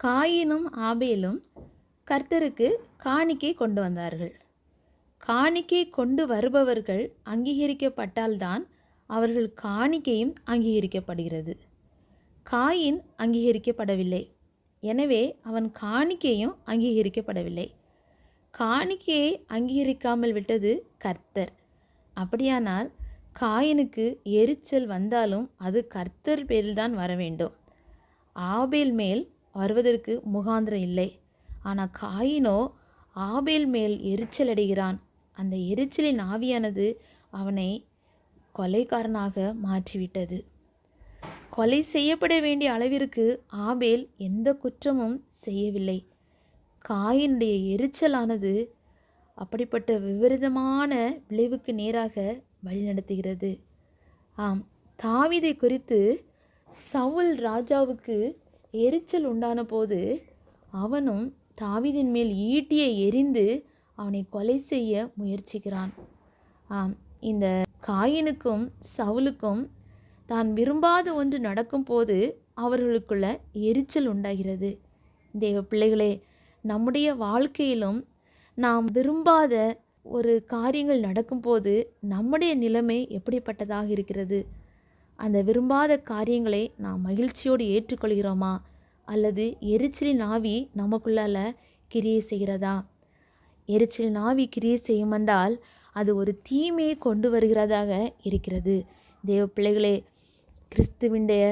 காயினும் ஆபேலும் கர்த்தருக்கு காணிக்கை கொண்டு வந்தார்கள். காணிக்கை கொண்டு வருபவர்கள் அங்கீகரிக்கப்பட்டால்தான் அவர்கள் காணிக்கையும் அங்கீகரிக்கப்படுகிறது. காயின் அங்கீகரிக்கப்படவில்லை, எனவே அவன் காணிக்கையும் அங்கீகரிக்கப்படவில்லை. காணிக்கையை அங்கீகரிக்காமல் விட்டது கர்த்தர். அப்படியானால் காயினுக்கு எரிச்சல் வந்தாலும் அது கர்த்தர் பேரில்தான் வர வேண்டும். ஆபேல் மேல் வருவதற்கு முகாந்திரம் இல்லை. ஆனால் காயினோ ஆபேல் மேல் எரிச்சல் அடைகிறான். அந்த எரிச்சலின் ஆவியானது அவனை கொலைக்காரனாக மாற்றிவிட்டது. கொலை செய்யப்பட வேண்டிய அளவிற்கு ஆபேல் எந்த குற்றமும் செய்யவில்லை. காயினுடைய எரிச்சலானது அப்படிப்பட்ட விபரீதமான விளைவுக்கு நேராக வழிநடத்துகிறது. ஆம், தாவீதை குறித்து சவுல் ராஜாவுக்கு எரிச்சல் உண்டான போது அவனும் தாவீதின் மேல் ஈட்டியை எறிந்து அவனை கொலை செய்ய முயற்சிக்கிறான். ஆம், இந்த காயினுக்கும் சவுலுக்கும் தான் விரும்பாத ஒன்று நடக்கும் போது அவர்களுக்குள்ள எரிச்சல் உண்டாகிறது. தேவ பிள்ளைகளே, நம்முடைய வாழ்க்கையிலும் நாம் விரும்பாத ஒரு காரியங்கள் நடக்கும்போது நம்முடைய நிலைமை எப்படிப்பட்டதாக இருக்கிறது? அந்த விரும்பாத காரியங்களை நாம் மகிழ்ச்சியோடு ஏற்றுக்கொள்கிறோமா, அல்லது எரிச்சலின் ஆவி நமக்குள்ளால கிரியை செய்கிறதா? எரிச்சலின் ஆவி கிரியை செய்யுமென்றால் அது ஒரு தீமையை கொண்டு வருகிறதாக இருக்கிறது. தேவ பிள்ளைகளே, கிறிஸ்துவினுடைய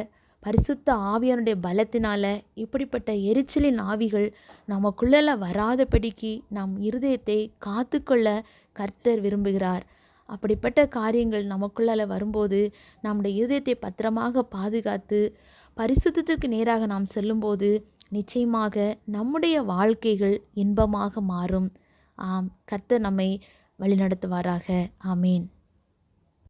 பரிசுத்த ஆவியானுடைய பலத்தினால இப்படிப்பட்ட எரிச்சலின் ஆவிகள் நமக்குள்ள வராதபடிக்கு நம் இருதயத்தை காத்துக்கொள்ள கர்த்தர் விரும்புகிறார். அப்படிப்பட்ட காரியங்கள் நமக்குள்ள வரும்போது நம்முடைய இருதயத்தை பத்திரமாக பாதுகாத்து பரிசுத்தத்திற்கு நேராக நாம் செல்லும்போது நிச்சயமாக நம்முடைய வாழ்க்கைகள் இன்பமாக மாறும். ஆம், கர்த்தர் நம்மை வழிநடத்துவாராக. ஆமீன்.